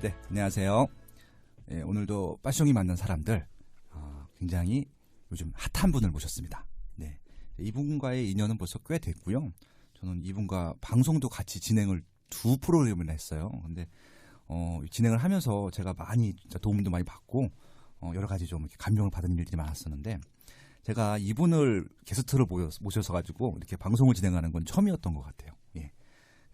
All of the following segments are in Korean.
네, 안녕하세요. 네, 오늘도 빠숑이 만난 사람들 굉장히 요즘 핫한 분을 모셨습니다. 네, 이분과의 인연은 벌써 꽤 됐고요. 저는 이분과 방송도 같이 진행을 두 프로그램을 했어요. 근데 진행을 하면서 제가 많이 진짜 도움도 많이 받고 여러 가지 좀 이렇게 감명을 받은 일들이 많았었는데 제가 이분을 게스트로 모셔서 가지고 이렇게 방송을 진행하는 건 처음이었던 것 같아요. 예.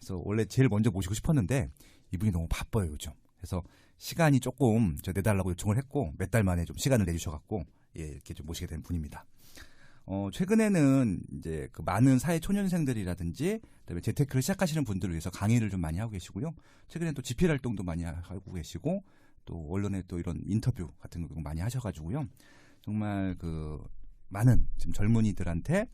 그래서 원래 제일 먼저 모시고 싶었는데 이분이 너무 바빠요 요즘. 그래서 시간이 조금 내달라고 요청을 했고 몇 달 만에 좀 시간을 내주셔갖고 이렇게 좀 모시게 된 분입니다. 최근에는 이제 그 많은 사회 초년생들이라든지 그다음에 재테크를 시작하시는 분들을 위해서 강의를 좀 많이 하고 계시고요. 최근에 또 집필 활동도 많이 하고 계시고 또 언론에 또 이런 인터뷰 같은 거 많이 하셔가지고요. 정말 그 많은 지금 젊은이들한테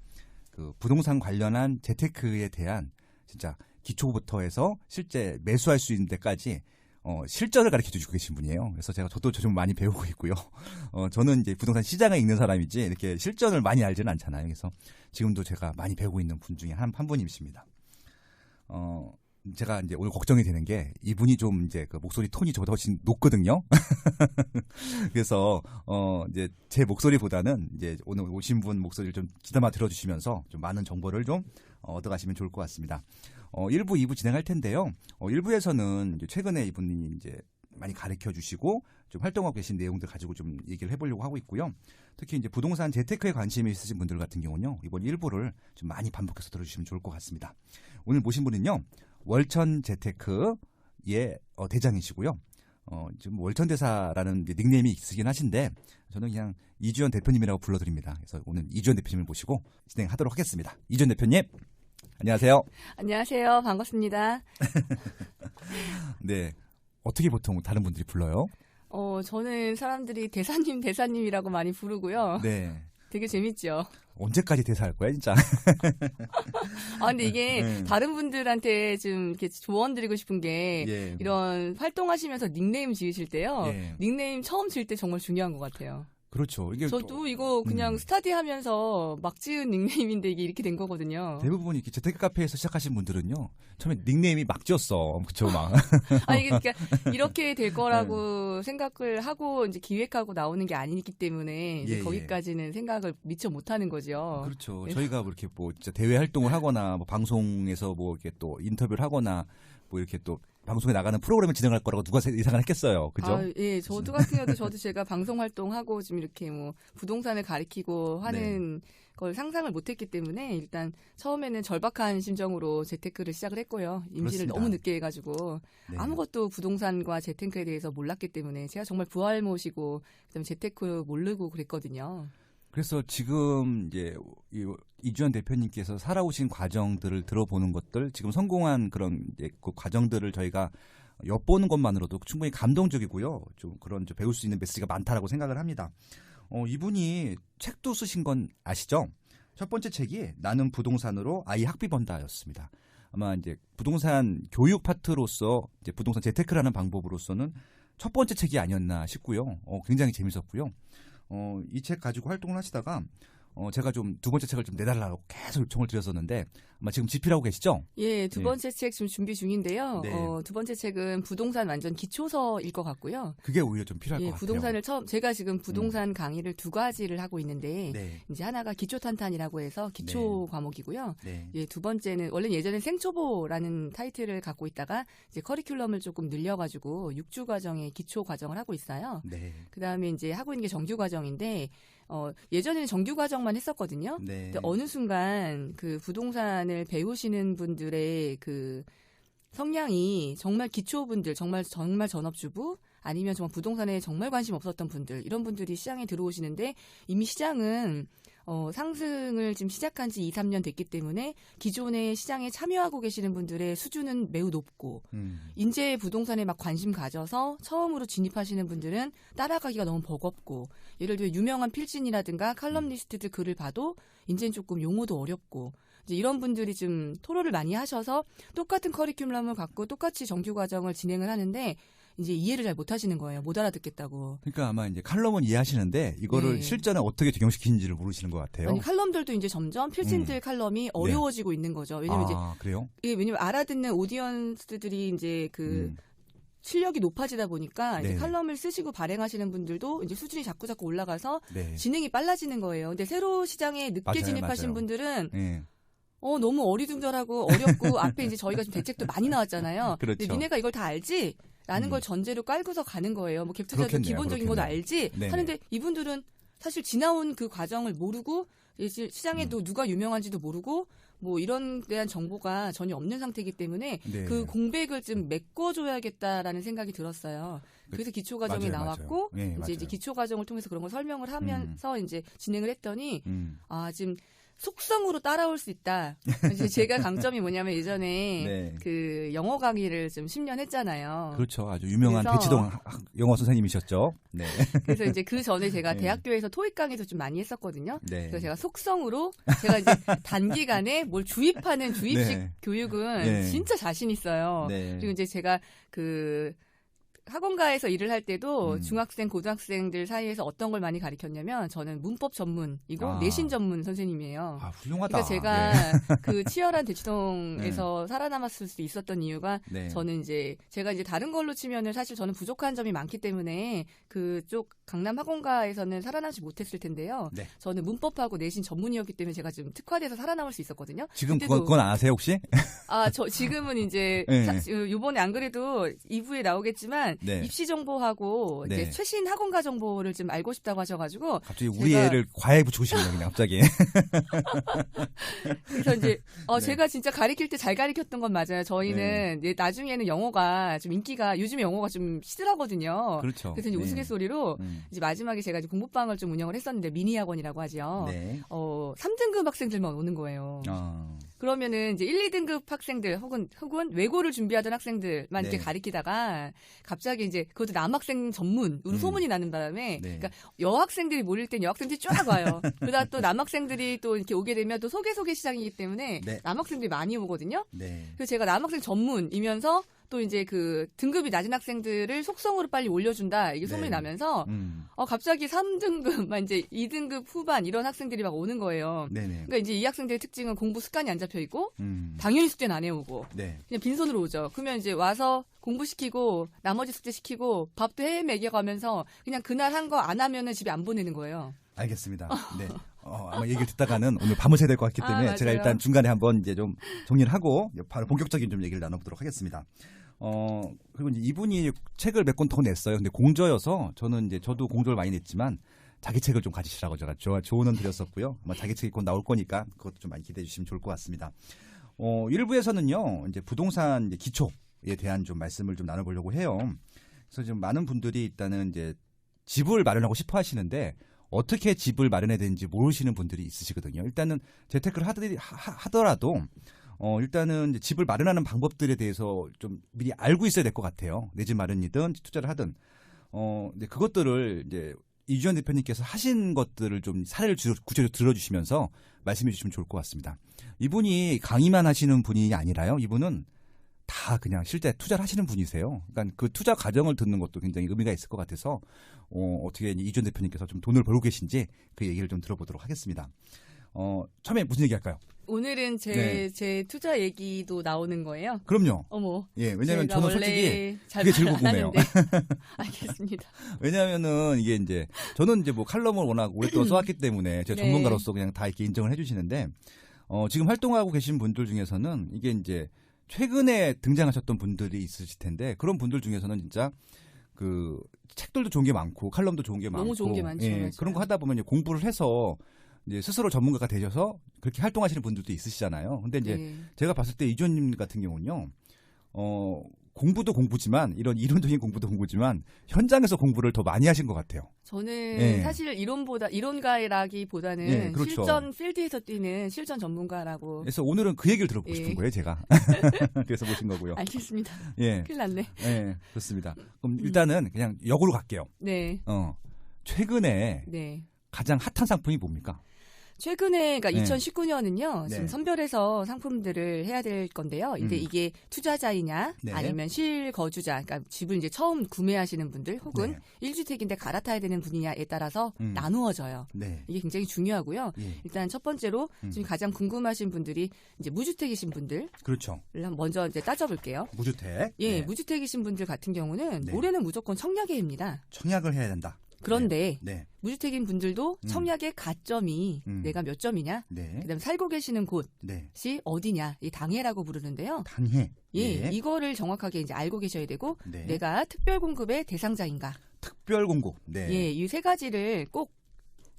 그 부동산 관련한 재테크에 대한 진짜 기초부터 해서 실제 매수할 수 있는 데까지 실전을 가르쳐 주시고 계신 분이에요. 그래서 저도 좀 많이 배우고 있고요. 저는 이제 부동산 시장에 있는 사람이지 이렇게 실전을 많이 알지는 않잖아요. 그래서 지금도 제가 많이 배우고 있는 분 중에 한 분이십니다. 제가 이제 오늘 걱정이 되는 게 이분이 좀 이제 그 목소리 톤이 저보다 훨씬 높거든요. 그래서 이제 제 목소리보다는 이제 오늘 오신 분 목소리를 좀 귀담아 들어주시면서 좀 많은 정보를 좀 얻어가시면 좋을 것 같습니다. 1부, 2부 진행할 텐데요. 1부에서는 이제 최근에 이분이 이제 많이 가르쳐 주시고 좀 활동하고 계신 내용들 가지고 좀 얘기를 해보려고 하고 있고요. 특히 이제 부동산 재테크에 관심이 있으신 분들 같은 경우는요. 이번 1부를 좀 많이 반복해서 들어주시면 좋을 것 같습니다. 오늘 모신 분은요. 월천 재테크의 대장이시고요. 지금 월천대사라는 닉네임이 있으긴 하신데 저는 그냥 이주연 대표님이라고 불러드립니다. 그래서 오늘 이주연 대표님을 모시고 진행하도록 하겠습니다. 이주연 대표님, 안녕하세요. 안녕하세요. 반갑습니다. 네, 어떻게 보통 다른 분들이 불러요? 저는 사람들이 대사님이라고 많이 부르고요. 네. 되게 재밌죠. 언제까지 대사할 거야, 진짜? 근데 이게 다른 분들한테 좀 이렇게 조언 드리고 싶은 게 이런 활동하시면서 닉네임 지으실 때요. 닉네임 처음 지을 때 정말 중요한 것 같아요. 그렇죠. 저도 이거 그냥 스타디하면서 막 지은 닉네임인데 이게 이렇게 된 거거든요. 대부분 이렇게 재테크 카페에서 시작하신 분들은요. 처음에 닉네임이 막 지었어. 그쵸, 막. 이게 그러니까 이렇게 될 거라고 생각을 하고 이제 기획하고 나오는 게 아니기 때문에 이제 거기까지는 생각을 미처 못 하는 거죠. 그렇죠. 저희가 뭐 이렇게 뭐 진짜 대외 활동을 하거나 뭐 방송에서 뭐 이렇게 또 인터뷰를 하거나 뭐 이렇게 또 방송에 나가는 프로그램을 진행할 거라고 누가 예상을 했겠어요. 그죠? 저도 같은 경우도 제가 방송 활동하고 지금 이렇게 뭐 부동산을 가리키고 하는 걸 상상을 못 했기 때문에 일단 처음에는 절박한 심정으로 재테크를 시작을 했고요. 임시를 너무 늦게 해가지고 아무것도 부동산과 재테크에 대해서 몰랐기 때문에 제가 정말 부활 모시고 그다음에 재테크 모르고 그랬거든요. 그래서 지금 이제 이주연 대표님께서 살아오신 과정들을 들어보는 것들, 지금 성공한 그런 이제 그 과정들을 저희가 엿보는 것만으로도 충분히 감동적이고요. 좀 그런 좀 배울 수 있는 메시지가 많다라고 생각을 합니다. 이분이 책도 쓰신 건 아시죠? 첫 번째 책이 나는 부동산으로 아이 학비 번다였습니다. 아마 이제 부동산 교육 파트로서 이제 부동산 재테크라는 방법으로서는 첫 번째 책이 아니었나 싶고요. 굉장히 재밌었고요. 이 책 가지고 활동을 하시다가 제가 좀 두 번째 책을 좀 내달라고 계속 요청을 드렸었는데 아마 지금 집필하고 계시죠? 예, 두 번째 책 지금 준비 중인데요. 두 번째 책은 부동산 완전 기초서일 것 같고요. 그게 오히려 좀 필요할 것 같아요. 부동산을 제가 지금 부동산 강의를 두 가지를 하고 있는데 이제 하나가 기초 탄탄이라고 해서 기초 과목이고요. 두 번째는 원래 예전에 생초보라는 타이틀을 갖고 있다가 이제 커리큘럼을 조금 늘려가지고 6주 과정의 기초 과정을 하고 있어요. 그다음에 이제 하고 있는 게 정규 과정인데 예전에는 정규 과정만 했었거든요. 근데 어느 순간 그 부동산을 배우시는 분들의 그 성향이 정말 기초분들, 정말 전업주부 아니면 정말 부동산에 정말 관심 없었던 분들, 이런 분들이 시장에 들어오시는데 이미 시장은 상승을 지금 시작한 지 2, 3년 됐기 때문에 기존의 시장에 참여하고 계시는 분들의 수준은 매우 높고 인제 부동산에 막 관심 가져서 처음으로 진입하시는 분들은 따라가기가 너무 버겁고 예를 들어 유명한 필진이라든가 칼럼니스트들 글을 봐도 인제는 조금 용어도 어렵고 이제 이런 분들이 좀 토론을 많이 하셔서 똑같은 커리큘럼을 갖고 똑같이 정규 과정을 진행을 하는데 이제 이해를 잘 못하시는 거예요. 못 알아듣겠다고. 그러니까 아마 이제 칼럼은 이해하시는데 이거를 실전에 어떻게 적용시키는지를 모르시는 것 같아요. 아니, 칼럼들도 이제 점점 필진들 칼럼이 어려워지고 있는 거죠. 왜냐면 이제 그래요? 왜냐면 알아듣는 오디언스들이 이제 실력이 높아지다 보니까 이제 네. 칼럼을 쓰시고 발행하시는 분들도 이제 수준이 자꾸 올라가서 네. 진행이 빨라지는 거예요. 근데 새로 시장에 늦게 맞아요, 진입하신 맞아요. 분들은 네. 너무 어리둥절하고 어렵고 앞에 이제 저희가 좀 대책도 많이 나왔잖아요. 그렇죠. 근데 니네가 이걸 다 알지? 라는 걸 전제로 깔고서 가는 거예요. 뭐 갭 투자도 그렇겠네요, 기본적인 것도 알지? 네네. 하는데 이분들은 사실 지나온 그 과정을 모르고 시장에도 누가 유명한지도 모르고 뭐 이런 대한 정보가 전혀 없는 상태이기 때문에 네. 그 공백을 좀 메꿔줘야겠다라는 생각이 들었어요. 그래서 기초 과정이 맞아요, 나왔고 맞아요. 네, 이제 기초 과정을 통해서 그런 걸 설명을 하면서 이제 진행을 했더니 지금 속성으로 따라올 수 있다. 이제 제가 강점이 뭐냐면 예전에 네. 그 영어 강의를 좀 10년 했잖아요. 그렇죠. 아주 유명한 그래서 대치동 영어 선생님이셨죠. 네. 그래서 이제 그 전에 제가 네. 대학교에서 토익 강의도 좀 많이 했었거든요. 네. 그래서 제가 속성으로 제가 이제 단기간에 뭘 주입하는 주입식 네. 교육은 네. 진짜 자신 있어요. 네. 그리고 이제 제가 그 학원가에서 일을 할 때도 중학생, 고등학생들 사이에서 어떤 걸 많이 가르쳤냐면 저는 문법 전문이고 내신 전문 선생님이에요. 아, 훌륭하다. 그러니까 제가 네. 그 치열한 대치동에서 살아남았을 수 있었던 이유가 네. 저는 이제 제가 이제 다른 걸로 치면은 사실 저는 부족한 점이 많기 때문에 그쪽 강남 학원가에서는 살아남지 못했을 텐데요. 네. 저는 문법하고 내신 전문이었기 때문에 제가 좀 특화돼서 살아남을 수 있었거든요. 지금 그때도- 그건 안 아세요, 혹시? 저 지금은 이제 네. 요번에 안 그래도 2부에 나오겠지만 네. 입시 정보하고 네. 이제 최신 학원가 정보를 좀 알고 싶다고 하셔가지고 갑자기 우리 애를 과외 붙이고 싶네요, 그냥 갑자기. 그래서 이제 네. 제가 진짜 가르칠 때 잘 가르쳤던 건 맞아요. 저희는 이제 나중에는 영어가 좀 인기가 요즘에 영어가 좀 시들하거든요. 그렇죠. 그래서 이제 네. 우스갯소리로 이제 마지막에 제가 이제 공부방을 좀 운영을 했었는데 미니 학원이라고 하죠. 네. 3등급 학생들만 오는 거예요. 그러면은 이제 1, 2등급 학생들 혹은 외고를 준비하던 학생들만 이렇게 네. 가르치다가 갑자기 이제 그것도 남학생 전문으로 소문이 나는 바람에 네. 그러니까 여학생들이 몰릴 땐 여학생들이 쫙 와요. 그러다 또 남학생들이 또 이렇게 오게 되면 또 소개 시장이기 때문에 네. 남학생들이 많이 오거든요. 네. 그래서 제가 남학생 전문이면서 또 이제 그 등급이 낮은 학생들을 속성으로 빨리 올려준다 이게 소문이 네. 나면서 갑자기 3등급, 막 이제 2등급 후반 이런 학생들이 막 오는 거예요. 네네. 그러니까 이제 이 학생들의 특징은 공부 습관이 안 잡혀 있고 당연히 숙제는 안 해오고 네. 그냥 빈손으로 오죠. 그러면 이제 와서 공부시키고 나머지 숙제 시키고 밥도 해 먹여가면서 그냥 그날 한 거 안 하면은 집에 안 보내는 거예요. 알겠습니다. 네. 아마 얘기를 듣다가는 오늘 밤을 새야 될 것 같기 때문에 맞아요. 제가 일단 중간에 한번 이제 좀 정리를 하고 바로 본격적인 좀 얘기를 나눠보도록 하겠습니다. 그리고 이제 이분이 책을 몇 권 더 냈어요. 근데 공저여서 저도 공저를 많이 냈지만 자기 책을 좀 가지시라고 제가 조언은 드렸었고요. 아마 자기 책이 곧 나올 거니까 그것도 좀 많이 기대해 주시면 좋을 것 같습니다. 1부에서는요, 이제 부동산 이제 기초에 대한 좀 말씀을 좀 나눠보려고 해요. 그래서 좀 많은 분들이 일단은 이제 집을 마련하고 싶어 하시는데 어떻게 집을 마련해야 되는지 모르시는 분들이 있으시거든요. 일단은 재테크를 하더라도 일단은 이제 집을 마련하는 방법들에 대해서 좀 미리 알고 있어야 될 것 같아요. 내 집 마련이든 투자를 하든. 이제 그것들을 이제 이주연 대표님께서 하신 것들을 좀 사례를 구체적으로 들어주시면서 말씀해 주시면 좋을 것 같습니다. 이분이 강의만 하시는 분이 아니라요. 이분은 다 그냥 실제 투자를 하시는 분이세요. 그러니까 그 투자 과정을 듣는 것도 굉장히 의미가 있을 것 같아서 어떻게 이주연 대표님께서 좀 돈을 벌고 계신지 그 얘기를 좀 들어보도록 하겠습니다. 처음에 무슨 얘기 할까요? 오늘은 제 투자 얘기도 나오는 거예요. 그럼요. 어머. 예, 왜냐면 제가 저는 원래 솔직히 잘 그게 제일 안 궁금해요. 하는데. 알겠습니다. 왜냐면은 이게 이제 저는 이제 뭐 칼럼을 워낙 오랫동안 써왔기 때문에 제가 네. 전문가로서 그냥 다 이렇게 인정을 해주시는데 지금 활동하고 계신 분들 중에서는 이게 이제 최근에 등장하셨던 분들이 있으실 텐데 그런 분들 중에서는 진짜 그 책들도 좋은 게 많고 칼럼도 좋은 게 많고 너무 좋은 게 많죠. 예, 맞아요. 그런 거 하다 보면 이제 공부를 해서 이제 스스로 전문가가 되셔서 그렇게 활동하시는 분들도 있으시잖아요. 근데 이제 네. 제가 봤을 때 이주연님 같은 경우는요, 공부도 공부지만 이런 이론적인 공부도 공부지만 현장에서 공부를 더 많이 하신 것 같아요. 저는 예. 사실 이론가라기보다는 예, 그렇죠. 실전 필드에서 뛰는 실전 전문가라고. 그래서 오늘은 그 얘기를 들어보고 예. 싶은 거예요, 제가. 그래서 모신 거고요. 알겠습니다. 예, 큰일 났네. 예, 그렇습니다. 그럼 일단은 그냥 역으로 갈게요. 네. 최근에 네. 가장 핫한 상품이 뭡니까? 최근에 그러니까 네. 2019년은요. 네. 지금 선별해서 상품들을 해야 될 건데요. 근데 이게 투자자이냐 네. 아니면 실거주자, 그러니까 집을 이제 처음 구매하시는 분들 혹은 네. 1주택인데 갈아타야 되는 분이냐에 따라서 나누어져요. 네. 이게 굉장히 중요하고요. 예. 일단 첫 번째로 지금 가장 궁금하신 분들이 이제 무주택이신 분들을 그렇죠. 먼저 이제 따져볼게요. 무주택. 예, 네. 무주택이신 분들 같은 경우는 네. 올해는 무조건 청약해입니다. 청약을 해야 된다. 그런데 네. 무주택인 분들도 청약의 가점이 내가 몇 점이냐, 네. 그다음에 살고 계시는 곳이 네. 어디냐, 이 당해라고 부르는데요. 당해. 예, 이거를 정확하게 이제 알고 계셔야 되고 네. 내가 특별 공급의 대상자인가. 특별 공급. 네. 예, 이 세 가지를 꼭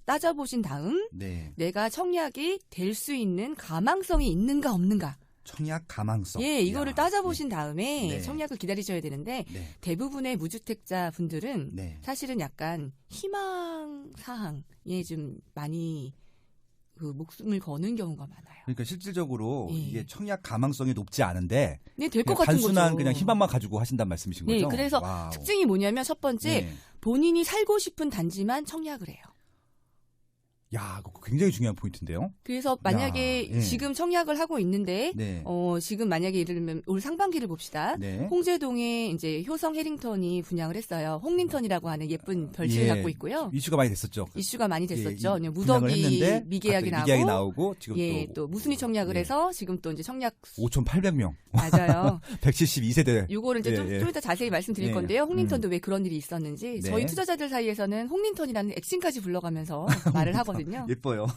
따져보신 다음 네. 내가 청약이 될 수 있는 가망성이 있는가 없는가. 청약 가망성. 예, 이거를 야. 따져보신 다음에 네. 청약을 기다리셔야 되는데 네. 대부분의 무주택자 분들은 네. 사실은 약간 희망 사항에 좀 많이 그 목숨을 거는 경우가 많아요. 그러니까 실질적으로 예. 이게 청약 가망성이 높지 않은데 네, 될 것 그냥 같은 단순한 거죠. 그냥 희망만 가지고 하신다는 말씀이신 거죠? 네, 그래서 와우. 특징이 뭐냐면 첫 번째 네. 본인이 살고 싶은 단지만 청약을 해요. 야, 그거 굉장히 중요한 포인트인데요. 그래서 만약에 예. 지금 청약을 하고 있는데 네. 지금 만약에 예를 들면 올 상반기를 봅시다. 네. 홍제동에 이제 효성 해링턴이 분양을 했어요. 홍린턴이라고 하는 예쁜 별지를 예. 갖고 있고요. 이슈가 많이 됐었죠. 이슈가 많이 됐었죠. 예, 무더기 했는데 미계약이 갑자기 나고, 나오고 지금 예, 또 무순위 청약을 예. 해서 지금 또 이제 청약 5,800명. 맞아요. 172세대. 요거를 이제 예, 예. 좀 이따 자세히 말씀드릴 예. 건데요. 홍린턴도 왜 그런 일이 있었는지 네. 저희 투자자들 사이에서는 홍린턴이라는 액칭까지 불러가면서 말을 하거든요. 예뻐요.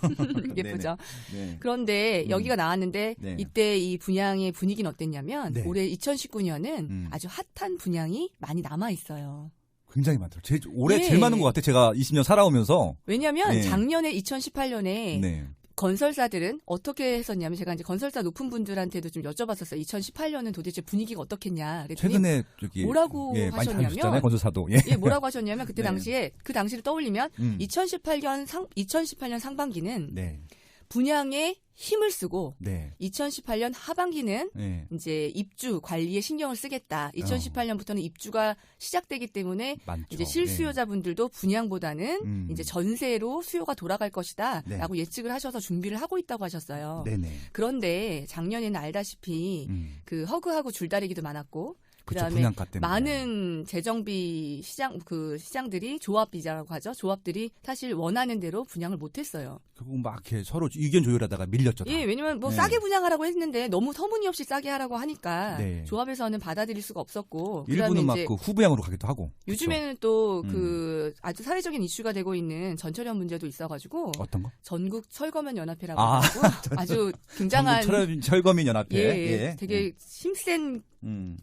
예쁘죠. 네. 그런데 여기가 나왔는데 네. 이때 이 분양의 분위기는 어땠냐면 네. 올해 2019년은 아주 핫한 분양이 많이 남아 있어요. 굉장히 많더라고요. 올해 예. 제일 많은 것 같아요. 제가 20년 살아오면서. 왜냐하면 네. 작년에 2018년에 네. 건설사들은 어떻게 했었냐면 제가 이제 건설사 높은 분들한테도 좀 여쭤봤었어요. 2018년은 도대체 분위기가 어떻겠냐. 그랬더니 최근에 저기 뭐라고 많이 하셨냐면 다루셨잖아요. 건설사도. 예. 예, 뭐라고 하셨냐면 그때 네. 당시에 그 당시를 떠올리면 2018년 상반기는 네. 분양에 힘을 쓰고 네. 2018년 하반기는 네. 이제 입주 관리에 신경을 쓰겠다. 2018년부터는 입주가 시작되기 때문에 많죠. 이제 실수요자분들도 분양보다는 이제 전세로 수요가 돌아갈 것이다라고 네. 예측을 하셔서 준비를 하고 있다고 하셨어요. 네네. 그런데 작년에는 알다시피 그 허그하고 줄다리기도 많았고 그다음에 분양가 때문에. 많은 재정비 시장들이 조합비자라고 하죠. 조합들이 사실 원하는 대로 분양을 못했어요. 결국 막 이렇게 서로 의견 조율하다가 밀렸죠. 다. 예, 왜냐면 뭐 네. 싸게 분양하라고 했는데 너무 터무니없이 싸게 하라고 하니까 네. 조합에서는 받아들일 수가 없었고. 일부는 막 이제 그 후분양으로 가기도 하고. 요즘에는 또 그 아주 사회적인 이슈가 되고 있는 전철연 문제도 있어가지고 어떤 거? 전국 철거면 연합회라고 아. 하고 아주 굉장한 철거민 연합회. 예, 되게 힘센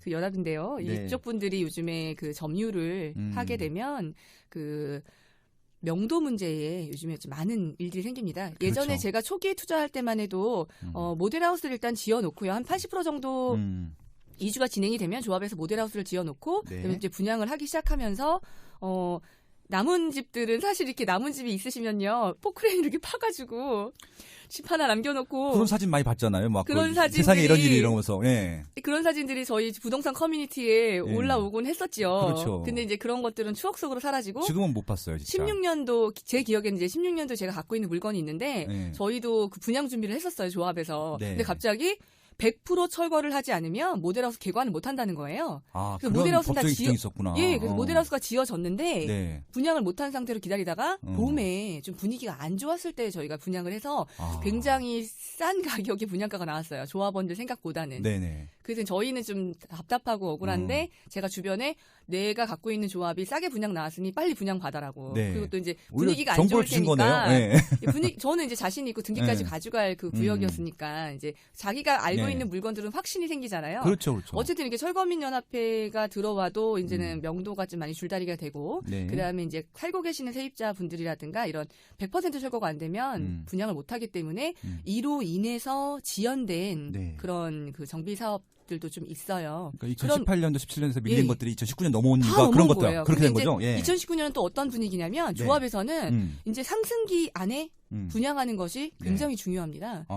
그 연합인데요. 네. 이쪽 분들이 요즘에 그 점유를 하게 되면 그 명도 문제에 요즘에 좀 많은 일들이 생깁니다. 예전에 그렇죠. 제가 초기에 투자할 때만 해도 모델하우스를 일단 지어놓고요. 한 80% 정도 이주가 진행이 되면 조합에서 모델하우스를 지어놓고 네. 그다음에 이제 분양을 하기 시작하면서 남은 집들은 사실 이렇게 남은 집이 있으시면요. 포크레인 이렇게 파가지고 집 하나 남겨놓고 그런 사진 많이 봤잖아요. 막 그런 그 사진들이 세상에 이런 일이 이러면서. 예. 그런 사진들이 저희 부동산 커뮤니티에 올라오곤 했었죠. 그렇죠. 근데 이제 그런 것들은 추억 속으로 사라지고 지금은 못 봤어요, 진짜. 16년도 제 기억에는 이제 16년도 제가 갖고 있는 물건이 있는데 네. 저희도 그 분양 준비를 했었어요, 조합에서. 네. 근데 갑자기 100% 철거를 하지 않으면 모델하우스 개관을 못 한다는 거예요. 아, 그래서 그런 모델하우스는 법적인 다 규정이 있었구나. 예, 그래서 모델하우스가 지어졌는데 네. 분양을 못한 상태로 기다리다가 봄에 좀 분위기가 안 좋았을 때 저희가 분양을 해서 굉장히 싼 가격의 분양가가 나왔어요. 조합원들 생각보다는. 네네. 그래서 저희는 좀 답답하고 억울한데 제가 주변에 내가 갖고 있는 조합이 싸게 분양 나왔으니 빨리 분양 받아라고. 네. 그리고 또 이제 오히려 분위기가 안 정보를 좋을 주신 테니까 거네요. 네. 저는 이제 자신 있고 등기까지 네. 가져갈 그 구역이었으니까 이제 자기가 알고 네. 있는 물건들은 확신이 생기잖아요. 그렇죠, 그렇죠. 어쨌든 이렇게 철거민 연합회가 들어와도 이제는 명도가 좀 많이 줄다리기가 되고 네. 그다음에 이제 살고 계시는 세입자 분들이라든가 이런 100% 철거가 안 되면 분양을 못 하기 때문에 이로 인해서 지연된 네. 그런 그 정비 사업들도 좀 있어요. 그러니까 2018년도 17년에서 밀린 예. 것들이 2019년 넘어온 다 이유가 그런 넘어온 것들 거예요. 그렇게 된 거죠. 예. 2019년은 또 어떤 분위기냐면 조합에서는 이제 상승기 안에 분양하는 것이 굉장히 중요합니다.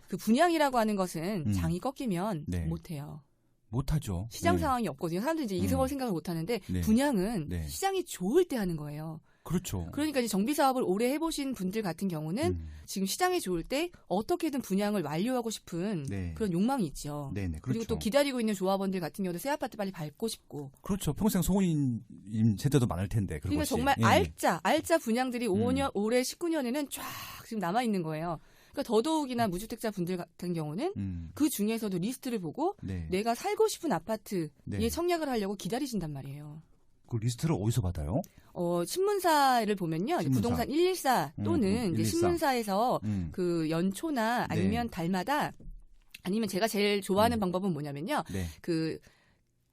그 분양이라고 하는 것은 장이 꺾이면 네. 못해요. 못하죠. 시장 네. 상황이 없거든요. 사람들이 이제 이걸 생각을 못하는데 네. 분양은 네. 시장이 좋을 때 하는 거예요. 그렇죠. 그러니까 이제 정비 사업을 오래 해보신 분들 같은 경우는 지금 시장이 좋을 때 어떻게든 분양을 완료하고 싶은 네. 그런 욕망이 있죠. 네네. 그렇죠. 그리고 또 기다리고 있는 조합원들 같은 경우도 새 아파트 빨리 밟고 싶고. 그렇죠. 평생 소원인 세대도 많을 텐데. 그러니까 것이. 정말 예. 알짜 분양들이 올해 19년에는 쫙 지금 남아 있는 거예요. 그러니까 더더욱이나 무주택자 분들 같은 경우는 그 중에서도 리스트를 보고 네. 내가 살고 싶은 아파트에 네. 청약을 하려고 기다리신단 말이에요. 그 리스트를 어디서 받아요? 신문사를 보면요. 신문사. 부동산 114 또는 이제 114. 신문사에서 그 연초나 아니면 네. 달마다 아니면 제가 제일 좋아하는 방법은 뭐냐면요. 네. 그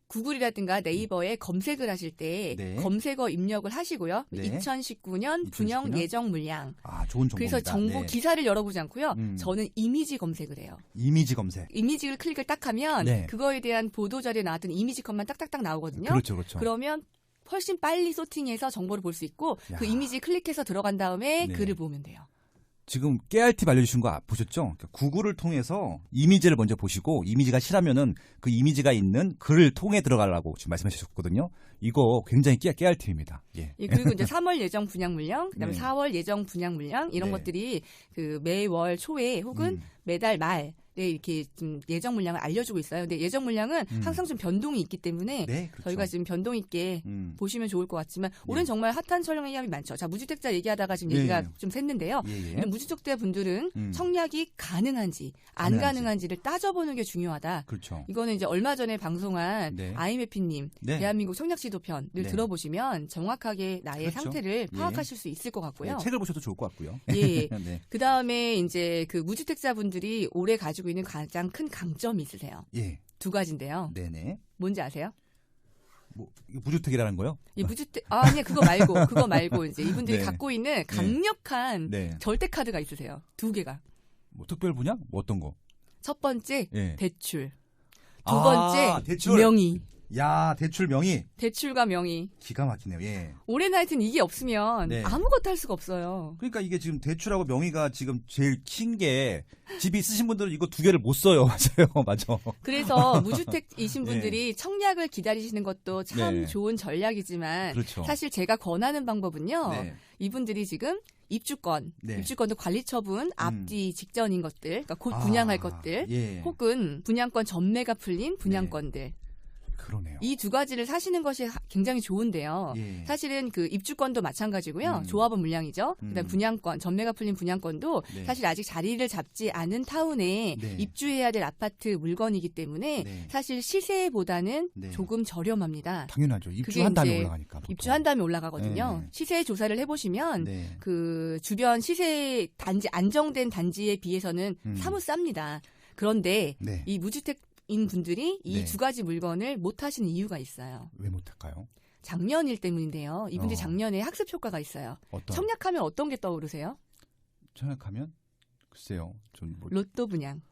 구글이라든가 네이버에 검색을 하실 때 네. 검색어 입력을 하시고요. 네. 2019년 분양 2019년? 예정 물량. 아, 좋은 정보입니다. 그래서 정보 네. 기사를 열어보지 않고요. 저는 이미지 검색을 해요. 이미지 검색. 이미지를 클릭을 딱 하면 네. 그거에 대한 보도자료에 나왔던 이미지 컷만 딱딱딱 나오거든요. 그렇죠, 그렇죠. 그러면 훨씬 빨리 소팅해서 정보를 볼 수 있고 야. 그 이미지 클릭해서 들어간 다음에 네. 글을 보면 돼요. 지금 깨알팁 알려주신 거 보셨죠? 그러니까 구글을 통해서 이미지를 먼저 보시고 이미지가 싫으면은 그 이미지가 있는 글을 통해 들어가려고 지금 말씀해 주셨거든요. 이거 굉장히 깨알팁입니다. 예. 예, 그리고 이제 3월 예정 분양 물량, 그다음에 네. 4월 예정 분양 물량 이런 네. 것들이 그 매월 초에 혹은 매달 말에 이렇게 좀 예정 물량을 알려주고 있어요. 근데 예정 물량은 항상 좀 변동이 있기 때문에 네, 그렇죠. 저희가 지금 변동 있게 보시면 좋을 것 같지만 올해는 정말 핫한 청약이 많죠. 자, 무주택자 얘기하다가 지금 예, 얘기가 예. 좀 샜는데요. 예, 예. 근데 무주택자 분들은 청약이 가능한지 안 가능한지를 따져보는 게 중요하다. 그렇죠. 이거는 이제 얼마 전에 방송한 네. 아이메피님 네. 대한민국 청약 지도편을 네. 들어보시면 정확하게 나의 그렇죠. 상태를 예. 파악하실 수 있을 것 같고요. 네, 책을 보셔도 좋을 것 같고요. 예. 네. 그 다음에 이제 그 무주택자 분들이 올해 가지고 있는 가장 큰 강점이 있으세요. 예. 두 가지인데요. 네네. 뭔지 아세요? 뭐 이거 무주택이라는 거요? 이 무주택 아니 그거 말고 이제 이분들이 네. 갖고 있는 강력한 네. 절대 카드가 있으세요. 두 개가. 뭐 특별 분야? 뭐 어떤 거? 첫 번째 예. 대출. 두 아, 번째 대출. 명의. 야, 대출 명의. 대출과 명의. 기가 막히네요. 예. 올해는 하여튼 이게 없으면 네. 아무것도 할 수가 없어요. 그러니까 이게 지금 대출하고 명의가 지금 제일 큰 게 집이 있으신 분들은 이거 두 개를 못 써요. 맞아요. 맞아. 그래서 무주택이신 분들이 청약을 기다리시는 것도 참 네. 좋은 전략이지만 그렇죠. 사실 제가 권하는 방법은요. 네. 이분들이 지금 입주권, 네. 입주권도 관리처분 앞뒤 직전인 것들, 그러니까 곧 분양할 것들, 예. 혹은 분양권 전매가 풀린 분양권들. 그러네요. 이 두 가지를 사시는 것이 굉장히 좋은데요. 예. 사실은 그 입주권도 마찬가지고요. 조합은 물량이죠. 그다음 분양권, 전매가 풀린 분양권도 네. 사실 아직 자리를 잡지 않은 타운에 네. 입주해야 될 아파트 물건이기 때문에 네. 사실 시세보다는 네. 조금 저렴합니다. 당연하죠. 그게 입주한 다음에 이제 올라가니까. 보통. 입주한 다음에 올라가거든요. 네. 시세 조사를 해보시면 네. 그 주변 시세 단지 안정된 단지에 비해서는 사뭇 쌉니다. 그런데 네. 이 무주택인 분들이 이 네. 두 가지 물건을 못 하시는 이유가 있어요. 왜 못할까요? 작년일 때문인데요. 이분들이 어. 작년에 학습 효과가 있어요. 어떤? 청약하면 어떤 게 떠오르세요? 청약하면 글쎄요. 좀 뭐... 로또 분양.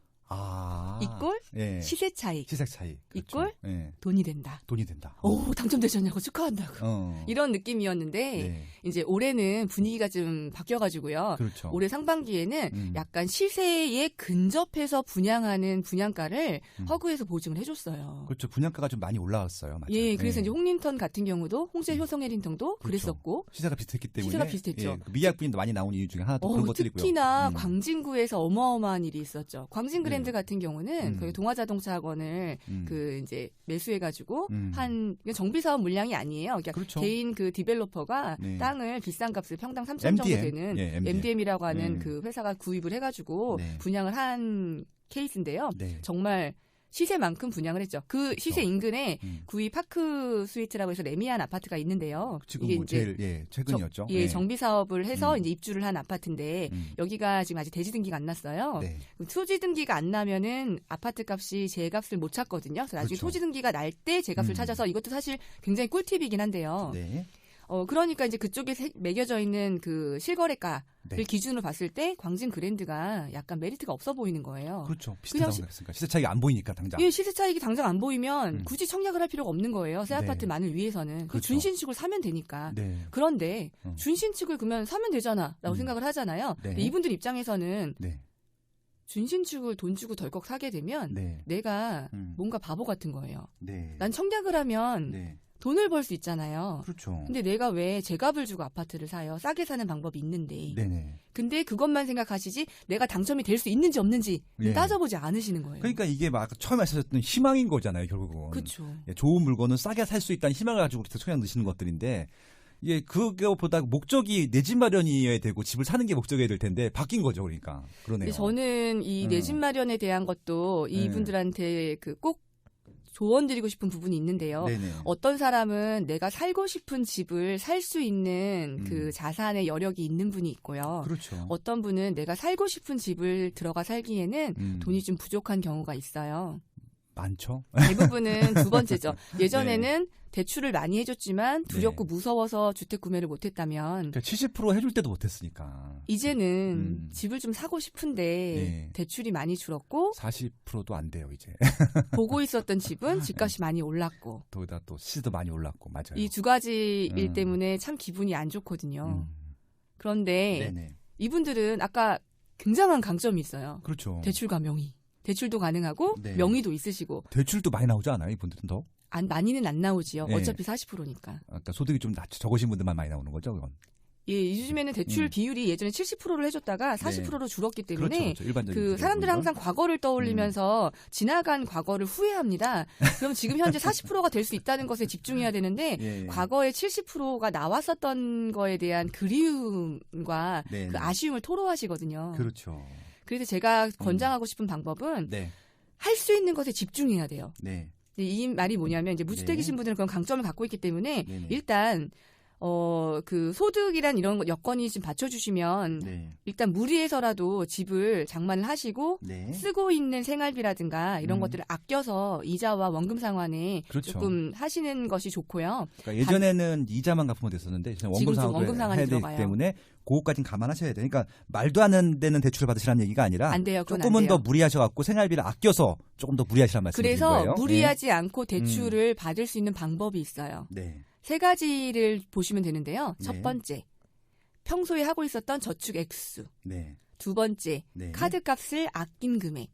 이꼴 예. 시세 차익. 시세 차익. 그렇죠. 이꼴 예. 돈이 된다. 돈이 된다. 오, 당첨되셨냐고 축하한다고. 이런 느낌이었는데 네. 이제 올해는 분위기가 좀 바뀌어가지고요. 그렇죠. 올해 상반기에는 약간 시세에 근접해서 분양하는 분양가를 허그에서 보증을 해줬어요. 그렇죠. 분양가가 좀 많이 올라왔어요. 맞아요. 예, 그래서 예. 이제 홍림턴 같은 경우도 홍제 효성해림턴도 그렇죠. 그랬었고 시세가 비슷했기 때문에 시세가 비슷했죠. 예, 그 미약분이 많이 나온 이유 중에 하나도 그런 것들이고요. 특히나 광진구에서 어마어마한 일이 있었죠. 광진그랜드 네. 같은 경우는 거기 동아자동차학원을 그 이제 매수해가지고 한 정비사업 물량이 아니에요. 그러니까 그렇죠. 개인 그 디벨로퍼가 네. 땅을 비싼 값을 평당 3천 정도 MDM. 되는 예, MDM이라고 하는 그 회사가 구입을 해가지고 네. 분양을 한 케이스인데요. 네. 정말 시세만큼 분양을 했죠. 그 시세 인근에 음. 구이 파크 스위트라고 해서 레미안 아파트가 있는데요. 지금 이게 뭐 이제 제일 최근이었죠. 예, 정비 사업을 해서 이제 입주를 한 아파트인데 음. 여기가 지금 아직 대지 등기가 안 났어요. 네. 토지 등기가 안 나면은 아파트 값이 제값을 못 찾거든요. 그래서 나중에 그렇죠. 토지 등기가 날 때 제값을 찾아서 이것도 사실 굉장히 꿀팁이긴 한데요. 네. 그러니까 이제 그쪽에 매겨져 있는 그 실거래가를 네. 기준으로 봤을 때 광진 그랜드가 약간 메리트가 없어 보이는 거예요. 그렇죠. 비슷하다고 생각했으니까 시세 차이가 안 보이니까 당장. 예, 시세 차익이 당장 안 보이면 굳이 청약을 할 필요가 없는 거예요. 새 네. 아파트만을 위해서는. 그 그렇죠. 준신축을 사면 되니까. 네. 그런데 준신축을 그러면 사면 되잖아라고 생각을 하잖아요. 네. 근데 이분들 입장에서는 네. 준신축을 돈 주고 덜컥 사게 되면 네. 내가 뭔가 바보 같은 거예요. 네. 난 청약을 하면 네. 돈을 벌 수 있잖아요. 그렇죠. 근데 내가 왜 제값을 주고 아파트를 사요? 싸게 사는 방법이 있는데. 네네. 근데 그것만 생각하시지 내가 당첨이 될 수 있는지 없는지 예. 따져보지 않으시는 거예요. 그러니까 이게 막 처음에 하셨던 희망인 거잖아요, 결국은. 그렇죠. 예, 좋은 물건을 싸게 살 수 있다는 희망을 가지고 그렇게 소양 넣으시는 것들인데 이게 그거보다 목적이 내 집 마련이어야 되고 집을 사는 게 목적이어야 될 텐데 바뀐 거죠, 그러니까. 그러네요. 근데 저는 이 내 집 마련에 대한 것도 이분들한테 꼭 조언 드리고 싶은 부분이 있는데요. 네네. 어떤 사람은 내가 살고 싶은 집을 살 수 있는 그 자산의 여력이 있는 분이 있고요. 그렇죠. 어떤 분은 내가 살고 싶은 집을 들어가 살기에는 돈이 좀 부족한 경우가 있어요. 많죠. 대부분은 두 번째죠. 예전에는 대출을 많이 해줬지만 두렵고 무서워서 주택 구매를 못했다면 그러니까 70% 해줄 때도 못했으니까. 이제는 집을 좀 사고 싶은데 대출이 많이 줄었고 40%도 안 돼요 이제. 보고 있었던 집은 집값이 많이 올랐고 거기다 또 시세도 많이 올랐고 맞아요. 이 두 가지 일 때문에 참 기분이 안 좋거든요. 그런데 이분들은 아까 굉장한 강점이 있어요. 그렇죠. 대출과 명의. 대출도 가능하고 명의도 있으시고. 대출도 많이 나오지 않아요? 이분들은 더? 많이는 안 나오지요. 어차피 40%니까. 그러니까 소득이 좀 적으신 분들만 많이 나오는 거죠, 그건? 예, 요즘에는 대출 비율이 예전에 70%를 해줬다가 40%로 줄었기 때문에 그 사람들은 항상 과거를 떠올리면서 지나간 과거를 후회합니다. 그럼 지금 현재 40%가 될 수 있다는 것에 집중해야 되는데 과거에 70%가 나왔었던 거에 대한 그리움과 그 아쉬움을 토로하시거든요. 그렇죠. 그래서 제가 권장하고 싶은 방법은 할 수 있는 것에 집중해야 돼요. 이 말이 뭐냐면 이제 무주택이신 분들은 그런 강점을 갖고 있기 때문에 일단 그 소득이란 이런 여건이 좀 받쳐주시면 일단 무리해서라도 집을 장만을 하시고 쓰고 있는 생활비라든가 이런 것들을 아껴서 이자와 원금 상환에 조금 하시는 것이 좋고요. 그러니까 예전에는 이자만 갚으면 됐었는데 원금 상환을 해야 되기 때문에 그거까지는 감안하셔야 돼요. 그러니까 말도 안 되는 대출을 받으시라는 얘기가 아니라 안 돼요, 조금은 더 무리하셔갖고 생활비를 아껴서 조금 더 무리하시라는 말씀이신 거예요. 그래서 무리하지 않고 대출을 받을 수 있는 방법이 있어요. 세 가지를 보시면 되는데요. 첫 번째, 평소에 하고 있었던 저축 액수. 두 번째, 카드값을 아낀 금액.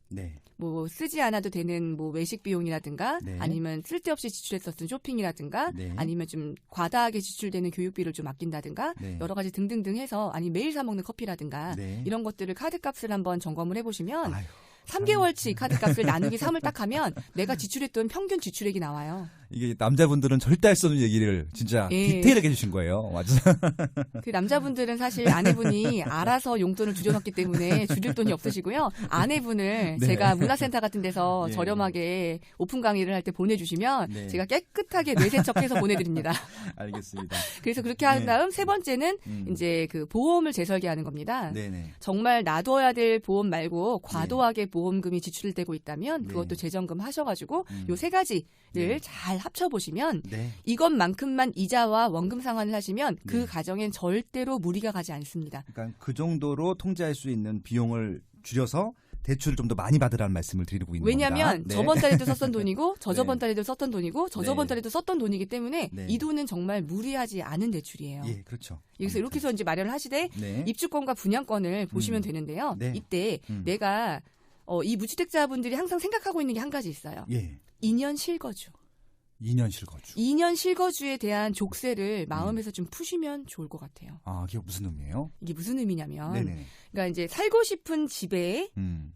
뭐 쓰지 않아도 되는 뭐 외식 비용이라든가 아니면 쓸데없이 지출했었던 쇼핑이라든가 아니면 좀 과다하게 지출되는 교육비를 좀 아낀다든가 여러 가지 등등등 해서 아니 매일 사 먹는 커피라든가 이런 것들을 카드값을 한번 점검을 해보시면 3개월치 카드값을 나누기 3을 딱 하면 내가 지출했던 평균 지출액이 나와요. 이게 남자분들은 절대 할 수 없는 얘기를 진짜 디테일하게 해주신 거예요. 맞아. 그 남자분들은 사실 아내분이 알아서 용돈을 줄여놨기 때문에 줄일 돈이 없으시고요. 아내분을 제가 문화센터 같은 데서 저렴하게 오픈 강의를 할 때 보내주시면 제가 깨끗하게 뇌세척해서 보내드립니다. 알겠습니다. 그래서 그렇게 한 다음 세 번째는 이제 그 보험을 재설계하는 겁니다. 정말 놔둬야 될 보험 말고 과도하게 보험금이 지출되고 있다면 그것도 재점검 하셔가지고 요 세 가지를 잘 합쳐보시면 이것만큼만 이자와 원금 상환을 하시면 그 가정엔 절대로 무리가 가지 않습니다. 그러니까 그 정도로 통제할 수 있는 비용을 줄여서 대출을 좀 더 많이 받으라는 말씀을 드리고 있는 겁니다. 왜냐하면 저번 달에도 썼던 돈이고 저저번 달에도 썼던 돈이고 저저번 달에도 썼던 돈이기 때문에 이 돈은 정말 무리하지 않은 대출이에요. 예, 그렇죠. 여기서 이렇게 해서 이제 마련을 하시되 입주권과 분양권을 보시면 되는데요. 이때 내가 이 무주택자분들이 항상 생각하고 있는 게 한 가지 있어요. 2년 실거주. 2년 실거주. 2년 실거주에 대한 족쇄를 마음에서 좀 푸시면 좋을 것 같아요. 아, 이게 무슨 의미예요? 이게 무슨 의미냐면, 그러니까 이제 살고 싶은 집에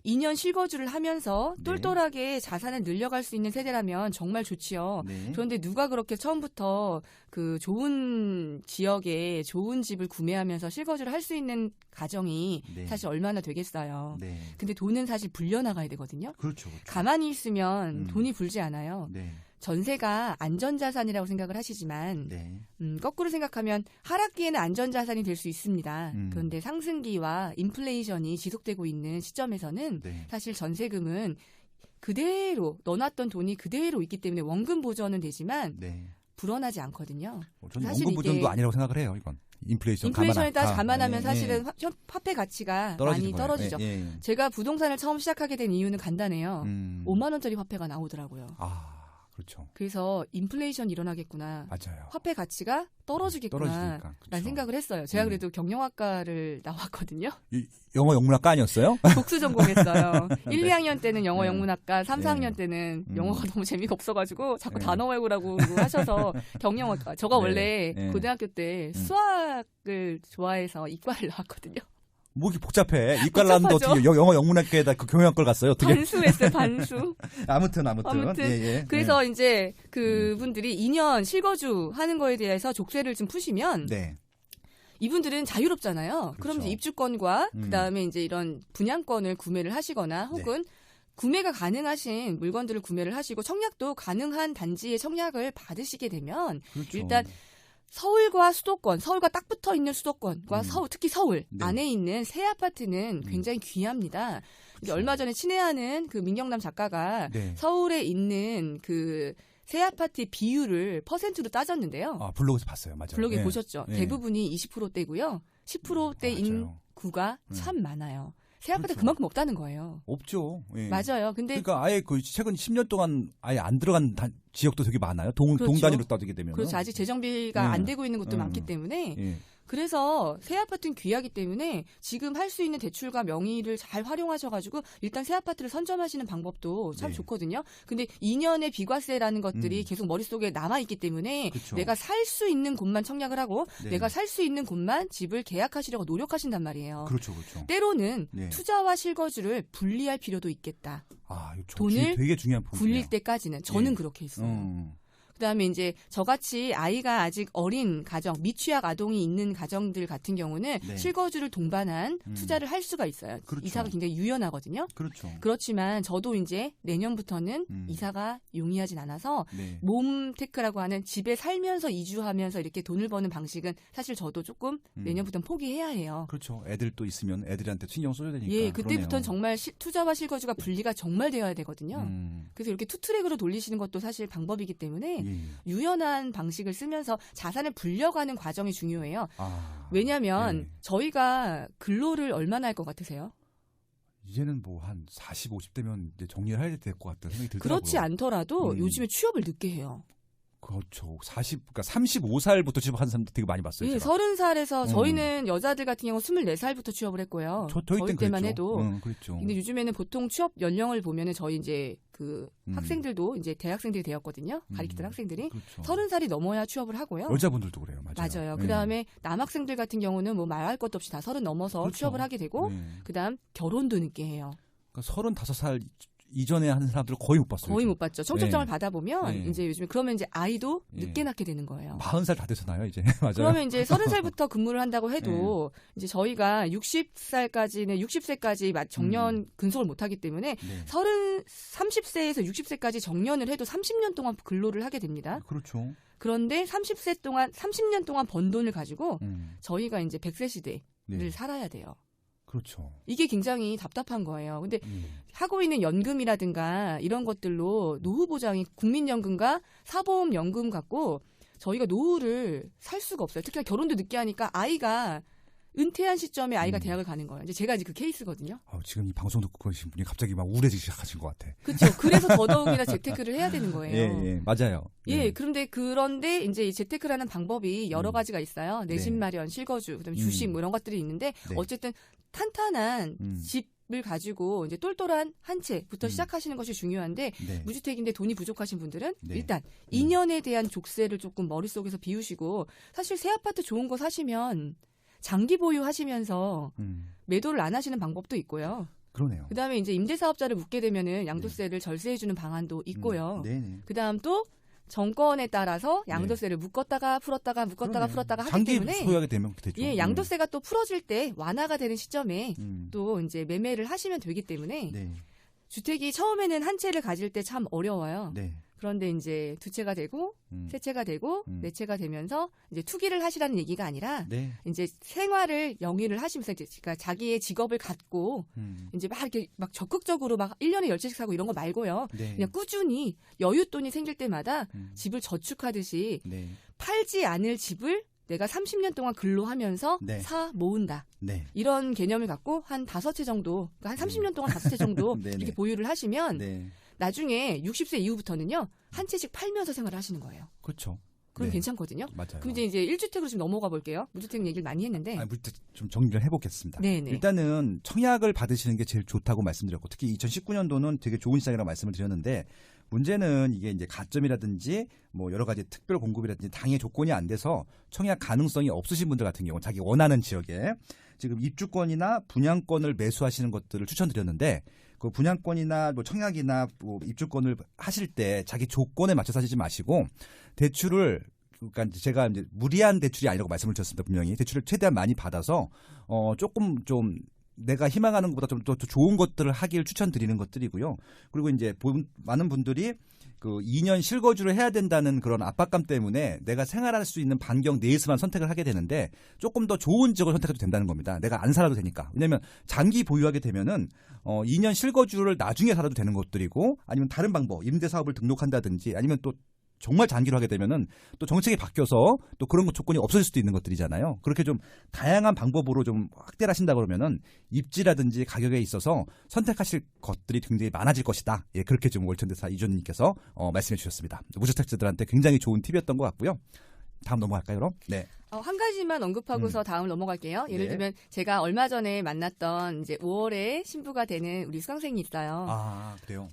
2년 실거주를 하면서 똘똘하게 자산을 늘려갈 수 있는 세대라면 정말 좋지요. 그런데 누가 그렇게 처음부터 그 좋은 지역에 좋은 집을 구매하면서 실거주를 할 수 있는 가정이 사실 얼마나 되겠어요. 근데 돈은 사실 불려나가야 되거든요. 그렇죠. 가만히 있으면 돈이 불지 않아요. 전세가 안전자산이라고 생각을 하시지만 거꾸로 생각하면 하락기에는 안전자산이 될 수 있습니다. 그런데 상승기와 인플레이션이 지속되고 있는 시점에서는 사실 전세금은 그대로 넣어놨던 돈이 그대로 있기 때문에 원금 보전은 되지만 불어나지 않거든요. 저는 원금 보전도 아니라고 생각을 해요. 이건. 인플레이션에 따라 감안하면 사실은 화폐 가치가 많이 떨어지죠. 제가 부동산을 처음 시작하게 된 이유는 간단해요. 5만 원짜리 화폐가 나오더라고요. 그렇죠. 그래서 인플레이션이 일어나겠구나. 맞아요. 화폐 가치가 떨어지겠구나. 그렇죠. 라는 생각을 했어요. 제가 그래도 경영학과를 나왔거든요. 영어 영문학과 아니었어요? 복수 전공했어요. 1, 네. 2학년 때는 영어 네. 영문학과, 3, 네. 4학년 때는 영어가 너무 재미가 없어가지고 자꾸 네. 단어 외우라고 하셔서 경영학과. 저가 네. 원래 네. 고등학교 때 수학을 좋아해서 이과를 나왔거든요. 뭐 이렇게 복잡해. 이과를 나왔는데 어떻게 영어 영문학과에다 그 경영학과를 갔어요? 어떻게? 반수했어요, 반수. 아무튼. 예. 그래서 이제 그분들이 2년 실거주 하는 거에 대해서 족쇄를 좀 푸시면 네. 이분들은 자유롭잖아요. 그렇죠. 그럼 이제 입주권과 그다음에 이제 이런 분양권을 구매를 하시거나 혹은 구매가 가능하신 물건들을 구매를 하시고 청약도 가능한 단지의 청약을 받으시게 되면 그렇죠. 일단 서울과 수도권, 서울과 딱 붙어 있는 수도권과 특히 서울 네. 안에 있는 새 아파트는 굉장히 귀합니다. 이제 얼마 전에 친애하는 그 민경남 작가가 네. 서울에 있는 그 새 아파트의 비율을 퍼센트로 따졌는데요. 아, 블로그에서 봤어요. 맞아요. 블로그에 네. 보셨죠? 네. 대부분이 20%대고요. 10%대인 맞아요. 구가 참 많아요. 새 아파트 그렇죠. 그만큼 없다는 거예요. 없죠. 예. 맞아요. 근데 그러니까 아예 그 최근 10년 동안 아예 안 들어간 지역도 되게 많아요. 동 단위로 따지게 되면. 그렇죠. 아직 재정비가 안 되고 있는 곳도 많기 때문에 예. 그래서 새 아파트는 귀하기 때문에 지금 할 수 있는 대출과 명의를 잘 활용하셔가지고 일단 새 아파트를 선점하시는 방법도 참 네. 좋거든요. 근데 2년의 비과세라는 것들이 계속 머릿속에 남아있기 때문에 그렇죠. 내가 살 수 있는 곳만 청약을 하고 네. 내가 살 수 있는 곳만 집을 계약하시려고 노력하신단 말이에요. 그렇죠. 때로는 네. 투자와 실거주를 분리할 필요도 있겠다. 아, 이거 돈을 되게 중요한 포인트예요. 굴릴 때까지는 저는 예. 그렇게 했어요. 음. 그다음에 이제 저같이 아이가 아직 어린 가정, 미취학 아동이 있는 가정들 같은 경우는 네. 실거주를 동반한 투자를 할 수가 있어요. 그렇죠. 이사가 굉장히 유연하거든요. 그렇죠. 그렇지만 저도 이제 내년부터는 이사가 용이하진 않아서 네. 몸테크라고 하는 집에 살면서 이주하면서 이렇게 돈을 버는 방식은 사실 저도 조금 내년부터는 포기해야 해요. 그렇죠. 애들 또 있으면 애들한테 신경 써야 되니까. 예, 그때부터는 그러네요. 정말 투자와 실거주가 분리가 정말 되어야 되거든요. 음. 그래서 이렇게 투트랙으로 돌리시는 것도 사실 방법이기 때문에 예. 유연한 방식을 쓰면서 자산을 불려가는 과정이 중요해요. 아, 왜냐하면 네. 저희가 근로를 얼마나 할 것 같으세요? 이제는 뭐 한 40, 50대면 이제 정리를 해야 될 것 같다는 생각이 들더라고요. 그렇지 않더라도 요즘에 취업을 늦게 해요. 그렇죠. 그러니까 35살부터 취업하는 사람도 되게 많이 봤어요. 예, 제가. 30살에서 저희는 여자들 같은 경우 24살부터 취업을 했고요. 저희 저희 땐 때만 그랬죠. 해도. 그랬죠. 근데 요즘에는 보통 취업 연령을 보면은 저희 이제 그 학생들도 이제 대학생들이 되었거든요. 가리키던 학생들이. 그렇죠. 30살이 넘어야 취업을 하고요. 여자분들도 그래요. 맞아요. 맞아요. 예. 그다음에 남학생들 같은 경우는 뭐 말할 것도 없이 다 30 넘어서 그렇죠. 취업을 하게 되고 예. 그다음 결혼도 늦게 해요. 그러니까 35살 이전에 하는 사람들을 거의 못 봤어요. 거의 요즘. 못 봤죠. 청첩장을 네. 받아보면 네. 이제 요즘에 그러면 이제 아이도 네. 늦게 낳게 되는 거예요. 40살 다 되잖아요, 이제. 맞아요. 그러면 이제 30살부터 근무를 한다고 해도 이제 저희가 60살까지는 60세까지 정년 근속을 못 하기 때문에 네. 30세에서 60세까지 정년을 해도 30년 동안 근로를 하게 됩니다. 그렇죠. 그런데 30년 동안 번 돈을 가지고 저희가 이제 100세 시대를 네. 살아야 돼요. 그렇죠. 이게 굉장히 답답한 거예요. 근데 하고 있는 연금이라든가 이런 것들로 노후 보장이 국민연금과 사보험연금 갖고 저희가 노후를 살 수가 없어요. 특히나 결혼도 늦게 하니까 아이가 은퇴한 시점에 아이가 대학을 가는 거예요. 이제 제가 이제 그 케이스거든요. 지금 이 방송 듣고 계신 분이 갑자기 막 우울해지기 시작하신 것 같아. 그렇죠. 그래서 더더욱이나 재테크를 해야 되는 거예요. 예, 맞아요. 예, 그런데 이제 이 재테크라는 방법이 여러 가지가 있어요. 내집 네. 마련, 실거주, 그다음에 주식 뭐 이런 것들이 있는데 네. 어쨌든 탄탄한 집을 가지고 이제 똘똘한 한 채부터 시작하시는 것이 중요한데 네. 무주택인데 돈이 부족하신 분들은 네. 일단 2년에 대한 족쇄를 조금 머릿속에서 비우시고 사실 새 아파트 좋은 거 사시면 장기 보유하시면서 매도를 안 하시는 방법도 있고요. 그러네요. 그다음에 이제 임대사업자를 묶게 되면은 양도세를 절세해주는 방안도 있고요. 네네. 그다음 또 정권에 따라서 양도세를 묶었다가 풀었다가 풀었다가 하기 장기 때문에 소유하게 되면 되죠. 예, 양도세가 또 풀어질 때 완화가 되는 시점에 음. 또 이제 매매를 하시면 되기 때문에 네. 주택이 처음에는 한 채를 가질 때 참 어려워요. 네. 그런데 이제 두 채가 되고 세 채가 되고 네 채가 되면서 이제 투기를 하시라는 얘기가 아니라 네. 이제 생활을 영위를 하시면서 이제 그러니까 자기의 직업을 갖고 이제 막 이렇게 막 적극적으로 막 1년에 10채씩 사고 이런 거 말고요. 네. 그냥 꾸준히 여윳돈이 생길 때마다 집을 저축하듯이 네. 팔지 않을 집을 내가 30년 동안 근로하면서 네. 사 모은다. 네. 이런 개념을 갖고 한 5채 정도, 그러니까 한 30년 동안 5채 정도 네네. 이렇게 보유를 하시면 네. 나중에 60세 이후부터는요 한 채씩 팔면서 생활을 하시는 거예요. 그렇죠. 그럼 네. 괜찮거든요. 맞아요. 그럼 이제 1주택으로 좀 넘어가 볼게요. 무주택 얘기를 많이 했는데. 무주택 좀 정리를 해보겠습니다. 네네. 일단은 청약을 받으시는 게 제일 좋다고 말씀드렸고, 특히 2019년도는 되게 좋은 시장이라고 말씀을 드렸는데, 문제는 이게 이제 가점이라든지 뭐 여러 가지 특별 공급이라든지 당의 조건이 안 돼서 청약 가능성이 없으신 분들 같은 경우 자기 원하는 지역에 지금 입주권이나 분양권을 매수하시는 것들을 추천드렸는데, 그 분양권이나 뭐 청약이나 뭐 입주권을 하실 때 자기 조건에 맞춰서 하시지 마시고 대출을, 그러니까 제가 이제 무리한 대출이 아니라고 말씀을 드렸습니다. 분명히 대출을 최대한 많이 받아서 조금 좀 내가 희망하는 것보다 좀 더 좋은 것들을 하길 추천드리는 것들이고요. 그리고 이제 많은 분들이 그 2년 실거주를 해야 된다는 그런 압박감 때문에 내가 생활할 수 있는 반경 내에서만 선택을 하게 되는데, 조금 더 좋은 지역을 선택해도 된다는 겁니다. 내가 안 살아도 되니까. 왜냐하면 장기 보유하게 되면은 2년 실거주를 나중에 살아도 되는 것들이고, 아니면 다른 방법, 임대사업을 등록한다든지, 아니면 또 정말 장기로 하게 되면은 또 정책이 바뀌어서 또 그런 조건이 없어질 수도 있는 것들이잖아요. 그렇게 좀 다양한 방법으로 좀 확대를 하신다 그러면은 입지라든지 가격에 있어서 선택하실 것들이 굉장히 많아질 것이다. 예, 그렇게 좀 월천대사 이조님께서 말씀해 주셨습니다. 무주택자들한테 굉장히 좋은 팁이었던 것 같고요. 다음 넘어갈까요, 그럼? 네. 한 가지만 언급하고서 다음 넘어갈게요. 예를 들면 제가 얼마 전에 만났던 이제 5월에 신부가 되는 우리 수강생이 있어요. 아, 그래요?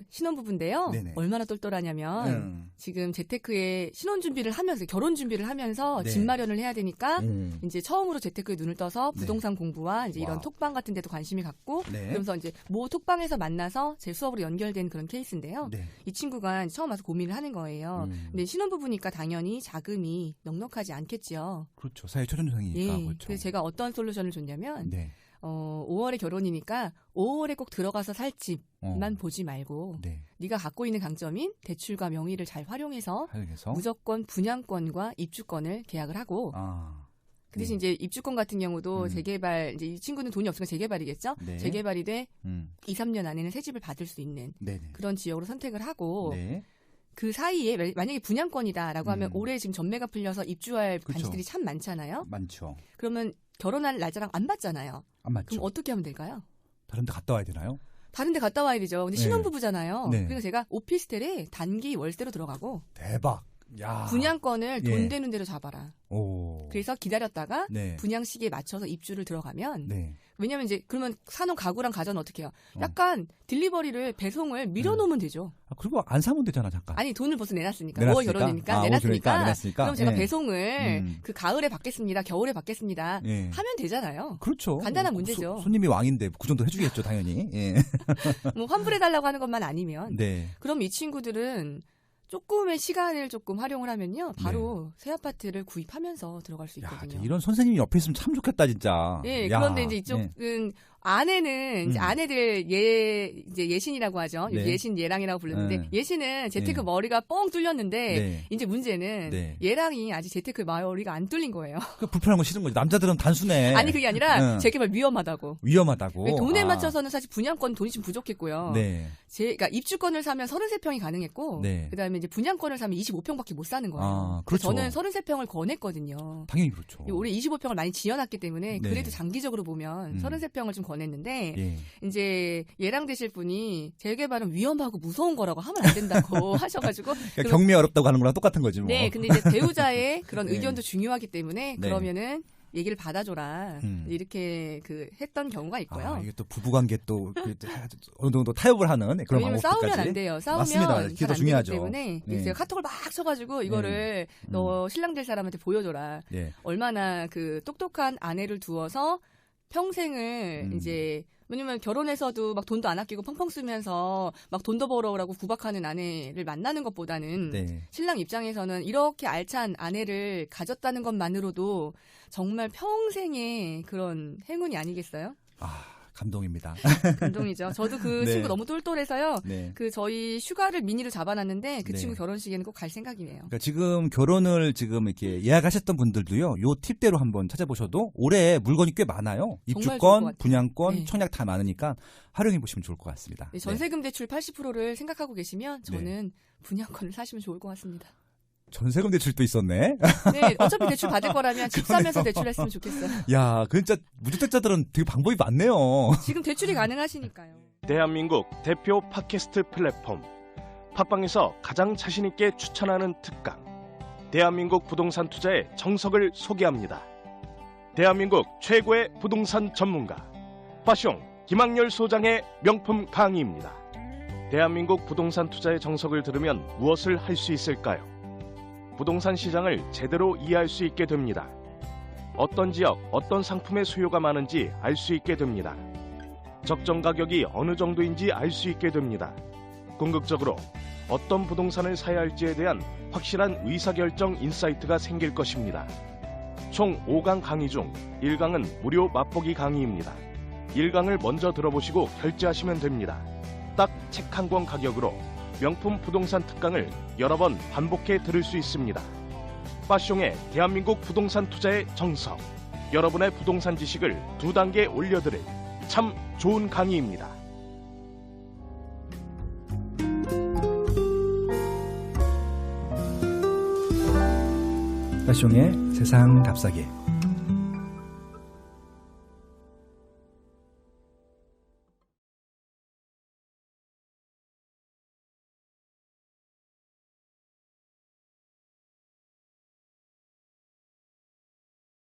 신혼부부인데요. 네네. 얼마나 똘똘하냐면 지금 재테크에 신혼 준비를 하면서 결혼 준비를 하면서 네. 집 마련을 해야 되니까 이제 처음으로 재테크에 눈을 떠서 부동산 공부와 이제 이런 와우. 톡방 같은 데도 관심이 갖고 네. 그러면서 이제 모 톡방에서 만나서 제 수업으로 연결된 그런 케이스인데요. 네. 이 친구가 이제 처음 와서 고민을 하는 거예요. 근데 신혼부부니까 당연히 자금이 넉넉하지 않겠지요. 그렇죠. 사회 초년생이니까. 예. 그렇죠. 그래서 제가 어떤 솔루션을 줬냐면 네. 5월에 결혼이니까 5월에 꼭 들어가서 살 집만 보지 말고 네. 네가 갖고 있는 강점인 대출과 명의를 잘 활용해서 활용해서 무조건 분양권과 입주권을 계약을 하고 그 대신 이제 입주권 같은 경우도 재개발, 이제 이 친구는 돈이 없으니까 재개발이겠죠? 네. 재개발이 돼 2, 3년 안에는 새 집을 받을 수 있는 네네. 그런 지역으로 선택을 하고 네. 그 사이에 만약에 분양권이다라고 하면 올해 지금 전매가 풀려서 입주할 그쵸. 단지들이 참 많잖아요. 많죠. 그러면 결혼할 날짜랑 안 맞잖아요. 안 맞죠. 그럼 어떻게 하면 될까요? 다른 데 갔다 와야 되나요? 다른 데 갔다 와야 되죠. 근데 네. 신혼부부잖아요. 네. 그래서 제가 오피스텔에 단기 월세로 들어가고 대박. 야. 분양권을 예. 돈 되는 대로 잡아라. 오. 그래서 기다렸다가 네. 분양 시기에 맞춰서 입주를 들어가면 네. 왜냐면 이제 그러면 사놓은 가구랑 가전 어떻게 해요? 약간 딜리버리를 배송을 밀어놓으면 되죠. 그리고 안 사면 되잖아, 잠깐. 아니 돈을 벌써 내놨으니까. 내놨으니까? 5월 결혼이니까 아, 내놨으니까. 내놨으니까. 그럼 제가 예. 배송을 그 가을에 받겠습니다. 겨울에 받겠습니다. 예. 하면 되잖아요. 그렇죠. 간단한 문제죠. 손님이 왕인데 그 정도 해주겠죠, 당연히. 예. 뭐 환불해달라고 하는 것만 아니면. 네. 그럼 이 친구들은 조금의 시간을 조금 활용을 하면요. 바로 새 아파트를 구입하면서 들어갈 수 야, 있거든요. 이런 선생님이 옆에 있으면 참 좋겠다, 진짜. 예, 야. 그런데 이제 이쪽은 예. 아내는 이제 아내들 이제 예신이라고 하죠. 네. 예신 예랑이라고 부르는데 예신은 재테크 네. 머리가 뻥 뚫렸는데 네. 이제 문제는 네. 예랑이 아직 재테크 머리가 안 뚫린 거예요. 그 불편한 거 싫은 거지. 남자들은 단순해. 아니 그게 아니라 응. 재개발 위험하다고. 위험하다고. 돈에 아. 맞춰서는 사실 분양권 돈이 좀 부족했고요. 네. 그러니까 입주권을 사면 33평이 가능했고 네. 그다음에 이제 분양권을 사면 25평밖에 못 사는 거예요. 아, 그래서 그렇죠. 저는 33평을 권했거든요. 당연히 그렇죠. 올해 25평을 많이 지어놨기 때문에 네. 그래도 장기적으로 보면 33평을 좀 권했는데 예. 이제 예랑 되실 분이 재개발은 위험하고 무서운 거라고 하면 안 된다고 하셔가지고 그러니까 경매 어렵다고 하는 거랑 똑같은 거지 뭐. 네, 근데 이제 배우자의 그런 네. 의견도 중요하기 때문에 네. 그러면은 얘기를 받아줘라 이렇게 이랬던 경우가 있고요. 아, 이게 또 부부관계 또 어느 정도 타협을 하는 그런 왜냐면 방법까지. 싸우면 안 돼요. 싸우면 맞습니다. 그게 더 잘안 중요하죠. 되기 때문에 네. 제가 카톡을 막 쳐가지고 이거를 너 신랑 될 사람한테 보여줘라. 네. 얼마나 그 똑똑한 아내를 두어서 평생을 이제 왜냐면 결혼해서도 막 돈도 안 아끼고 펑펑 쓰면서 막 돈도 벌어오라고 구박하는 아내를 만나는 것보다는 네. 신랑 입장에서는 이렇게 알찬 아내를 가졌다는 것만으로도 정말 평생의 그런 행운이 아니겠어요? 아, 감동입니다. 감동이죠. 저도 그 네. 친구 너무 똘똘해서요. 네. 그 저희 휴가를 미니로 잡아놨는데 그 네. 친구 결혼식에는 꼭 갈 생각이네요. 그러니까 지금 결혼을 지금 이렇게 예약하셨던 분들도요, 요 팁대로 한번 찾아보셔도 올해 물건이 꽤 많아요. 정말 좋을 것 입주권, 같아요. 분양권, 네. 청약 다 많으니까 활용해 보시면 좋을 것 같습니다. 네, 전세금 대출 80%를 생각하고 계시면 저는 분양권을 사시면 좋을 것 같습니다. 전세금 대출도 있었네. 네, 어차피 대출 받을 거라면 집 사면서 대출했으면 좋겠어요. 야, 그 진짜 무주택자들은 되게 방법이 많네요. 지금 대출이 가능하시니까요. 대한민국 대표 팟캐스트 플랫폼 팟빵에서 가장 자신 있게 추천하는 특강. 대한민국 부동산 투자의 정석을 소개합니다. 대한민국 최고의 부동산 전문가 빠숑 김학렬 소장의 명품 강의입니다. 대한민국 부동산 투자의 정석을 들으면 무엇을 할 수 있을까요? 부동산 시장을 제대로 이해할 수 있게 됩니다. 어떤 지역, 어떤 상품의 수요가 많은지 알 수 있게 됩니다. 적정 가격이 어느 정도인지 알 수 있게 됩니다. 궁극적으로 어떤 부동산을 사야 할지에 대한 확실한 의사결정 인사이트가 생길 것입니다. 총 5강 강의 중 1강은 무료 맛보기 강의입니다. 1강을 먼저 들어보시고 결제하시면 됩니다. 딱 책 한 권 가격으로 명품 부동산 특강을 여러 번 반복해 들을 수 있습니다. 빠숑의 대한민국 부동산 투자의 정석, 여러분의 부동산 지식을 2단계 올려드릴 참 좋은 강의입니다. 빠숑의 세상 답사기.